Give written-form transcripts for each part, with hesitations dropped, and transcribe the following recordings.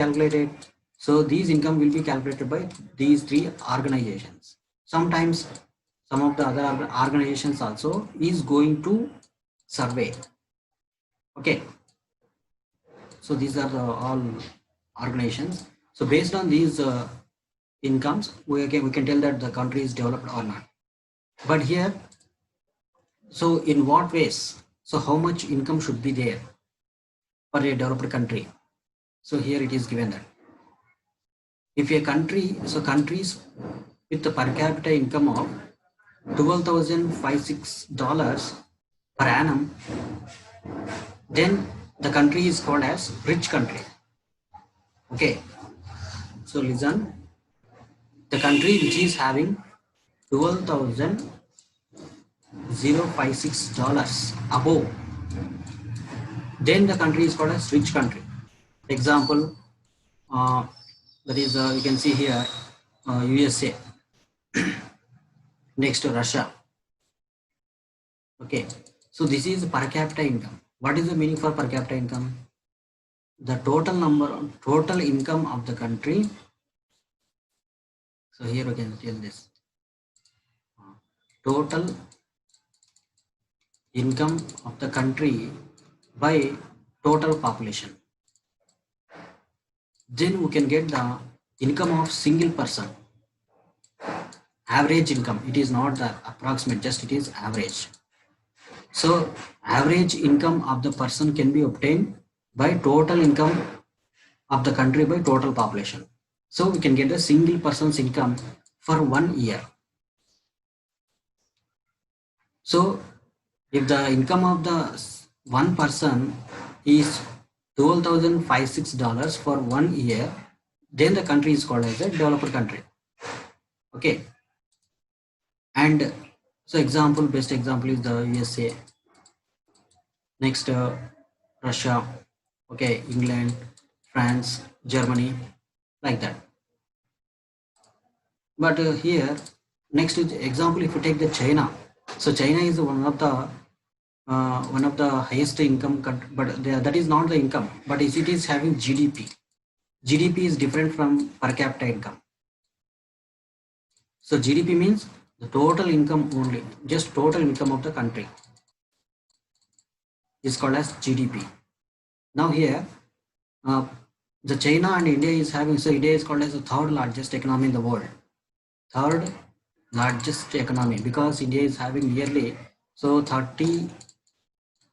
calculated. So these income will be calculated by these three organizations. Sometimes some of the other organizations also is going to survey. Okay, so these are the all organizations. So based on these incomes, we can tell that the country is developed or not. But here, so in what ways? So how much income should be there for a developed country? So here it is given that if a country, so countries with the per capita income of $12,056 per annum, then the country is called as rich country. Okay, so listen, the country which is having $12,056 above, then the country is called as rich country. Example, that is you can see here USA, next to Russia. Okay, so this is per capita income. What is the meaning for per capita income? The total income of the country. So here we can tell this total income of the country by total population. Then we can get the income of single person, average income. It is not the approximate, just it is average. So average income of the person can be obtained by total income of the country by total population. So we can get a single person's income for 1 year. So if the income of the one person is $12,056 for 1 year, then the country is called as a developed country. Okay, and so example, best example is the USA, next Russia, okay, England, France, Germany, like that. But here, next example, if you take the China, so China is one of the highest income, but that is not the income, but it is having GDP. GDP is different from per capita income. So GDP means the total income only, just total income of the country is called as GDP. Now here, the China and India is having, so India is called as the third largest economy in the world. Third largest economy, because India is having nearly so $30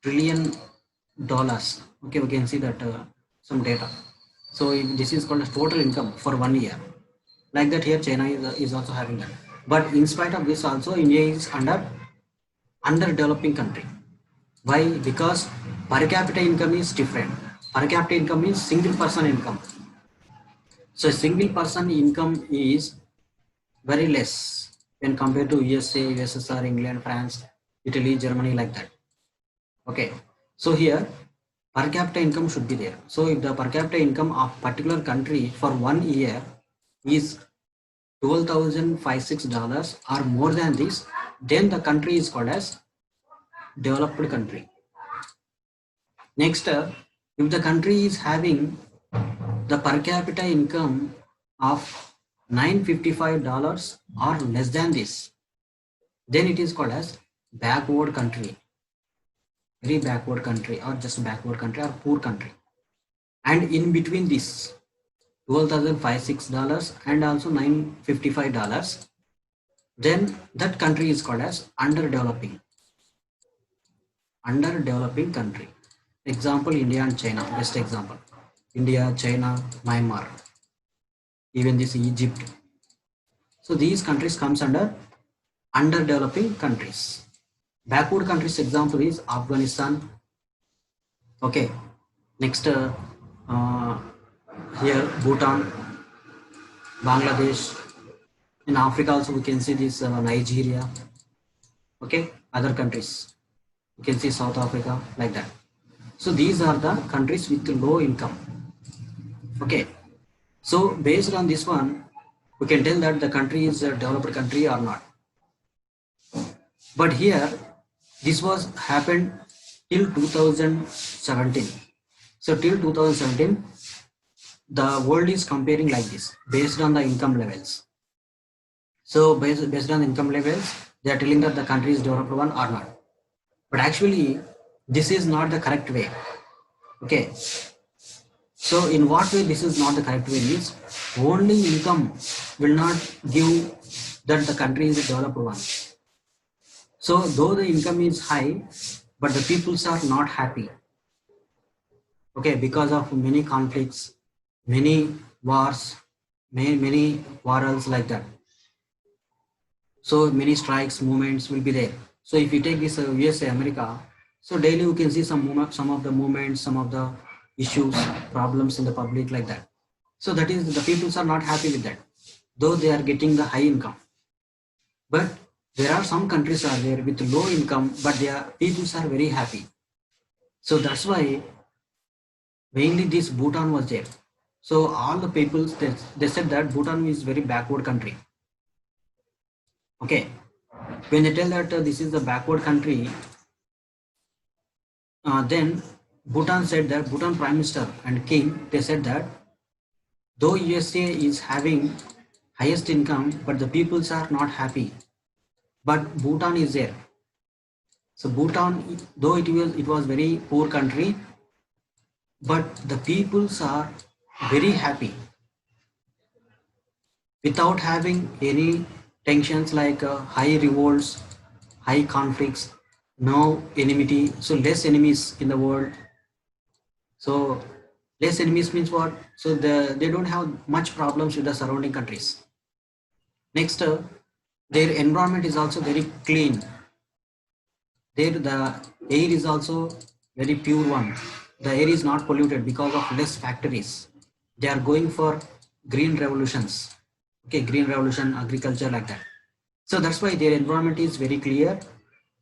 trillion. Okay, we can see that some data. So this is called as total income for 1 year. Like that here China is also having that. But in spite of this also India is underdeveloping country. Why? Because per capita income is different. Per capita income is single person income. So single person income is very less when compared to USA, USSR, England, France, Italy, Germany, like that. Okay, so here per capita income should be there. So if the per capita income of particular country for 1 year is $12,056 or more than this, then the country is called as developed country. Next, if the country is having the per capita income of $955 or less than this, then it is called as backward country, very backward country, or just backward country, or poor country. And in between this $12,056 and also $955, then that country is called as underdeveloping country. Example, India and China, best example. India, China, Myanmar, even this Egypt. So these countries comes under underdeveloping countries. Backward countries example is Afghanistan. Okay, next here Bhutan, Bangladesh. In Africa also we can see this Nigeria. Okay, other countries. You can see South Africa, like that. So these are the countries with low income. Okay, so based on this one, we can tell that the country is a developed country or not. But here, this was happened till 2017. So till 2017, the world is comparing like this based on the income levels. So based on the income levels, they are telling that the country is developed one or not. But actually, this is not the correct way. Okay. So in what way this is not the correct way is only income will not give that the country is a developed one. So though the income is high, but the peoples are not happy. Okay, because of many conflicts, many wars, many quarrels like that. So many strikes, movements will be there. So if you take this USA, America, so daily you can see some of the movements, some of the issues, problems in the public like that. So that is the peoples are not happy with that, though they are getting the high income. But there are some countries are there with low income, but their peoples are very happy. So that's why mainly this Bhutan was there. So all the peoples they said that Bhutan is very backward country. Okay, when they tell that this is the backward country, then Bhutan said that Bhutan Prime Minister and King they said that though USA is having highest income, but the peoples are not happy. But Bhutan is there. So Bhutan, though it was very poor country, but the peoples are very happy without having any tensions like high revolts, high conflicts, no enmity, so less enemies in the world. So less enemies means what? So they don't have much problems with the surrounding countries. Next, their environment is also very clean. There the air is also very pure one. The air is not polluted because of less factories. They are going for green revolutions. Okay, green revolution, agriculture like that. So that's why their environment is very clear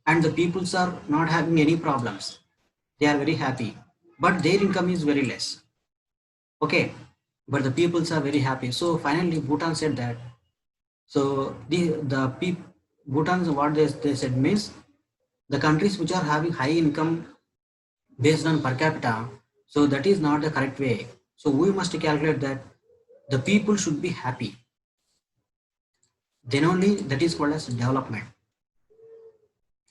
and the peoples are not having any problems. They are very happy, but their income is very less. Okay, but the peoples are very happy. So finally, Bhutan said that. So the people, Bhutan, what they said means the countries which are having high income based on per capita, so that is not the correct way. So we must calculate that the people should be happy. Then only that is called as development.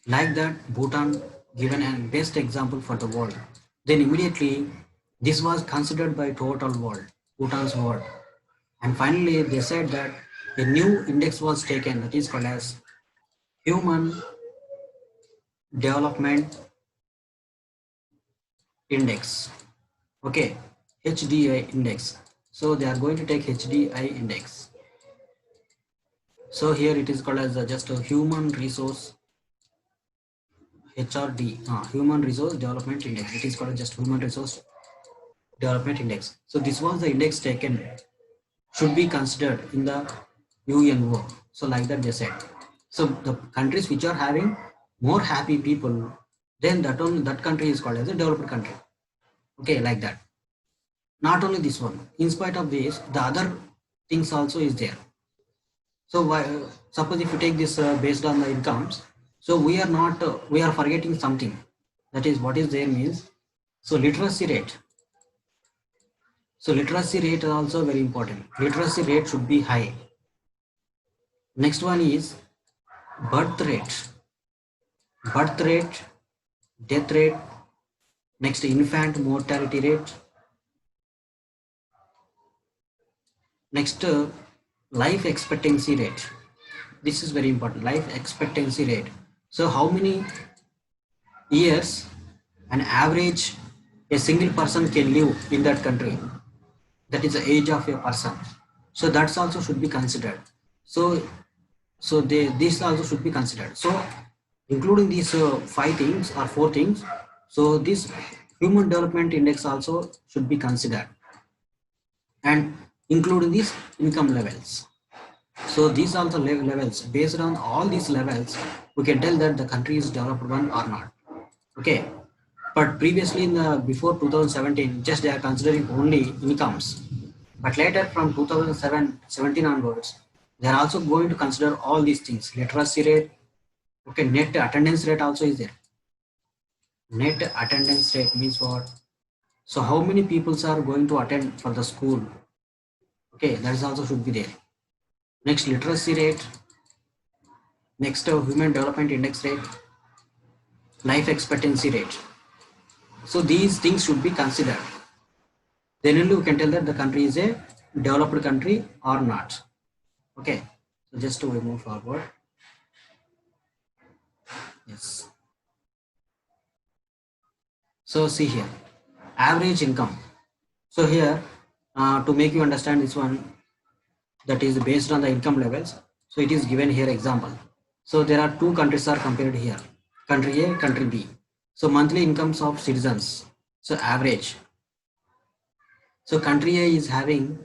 Like that, Bhutan given a best example for the world. Then immediately this was considered by total world, Bhutan's world. And finally they said that a new index was taken that is called as Human Development Index. Okay, HDI index. So they are going to take HDI index. So here it is called as just a human resource HRD, human resource development index. It is called just human resource development index. So this was the index taken should be considered in the UNO. So like that they said. So the countries which are having more happy people, then that country is called as a developed country. Okay, like that. Not only this one, in spite of this, the other things also is there. So suppose if you take this based on the incomes, so we are not we are forgetting something. That is what is there means. So literacy rate. So literacy rate is also very important. Literacy rate should be high. Next one is birth rate. Birth rate, death rate. Next infant mortality rate. Next life expectancy rate. This is very important. Life expectancy rate. So how many years an average a single person can live in that country, that is the age of a person, so that's also should be considered. So this also should be considered. So including these five things or four things, so this human development index also should be considered and including these income levels. So these are the levels. Based on all these levels we can tell that the country is developed one or not. Okay, but previously in the before 2017 just they are considering only incomes, but later from 2017 onwards they are also going to consider all these things. Literacy rate, okay, net attendance rate also is there. Net attendance rate means what? So how many peoples are going to attend for the school? Okay, that is also should be there. Next, literacy rate. Next, human development index rate, life expectancy rate. So these things should be considered. Then only you can tell that the country is a developed country or not. Okay, so just to move forward. Yes. So see here, average income. So here, to make you understand this one, that is based on the income levels. So it is given here example. So there are two countries are compared here, country A, country B. So monthly incomes of citizens. So average. So country A is having,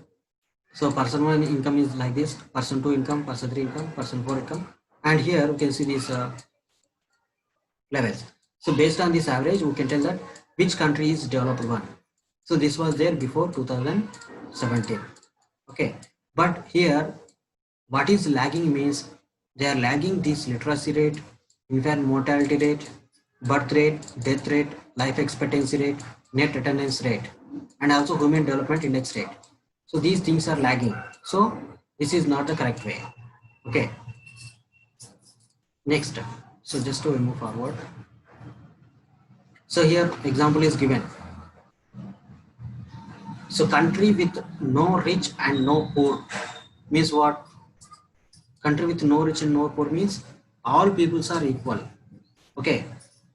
so person one income is like this, person two income, person three income, person four income, and here you can see these levels. So based on this average, we can tell that which country is developed one. So this was there before 2017. Okay, but here what is lagging means they are lagging this literacy rate, infant mortality rate, birth rate, death rate, life expectancy rate, net attendance rate, and also human development index rate. So these things are lagging. So this is not the correct way. Okay. Next. So just to move forward. So here example is given. So country with no rich and no poor means what? Country with no rich and no poor means all peoples are equal. Okay,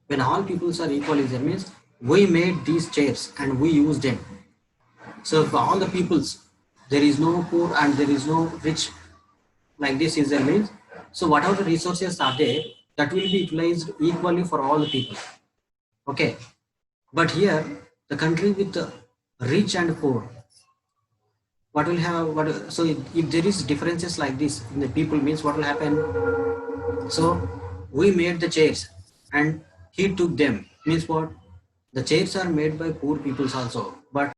when all peoples are equal is there means we made these chairs and we use them. So for all the peoples, there is no poor and there is no rich, like this is there means. So whatever the resources are there, that will be utilized equally for all the people. Okay, but here the country with the rich and poor, what will have what? So if there is differences like this in the people means what will happen? So we made the chairs and he took them. Means what? The chairs are made by poor peoples also, but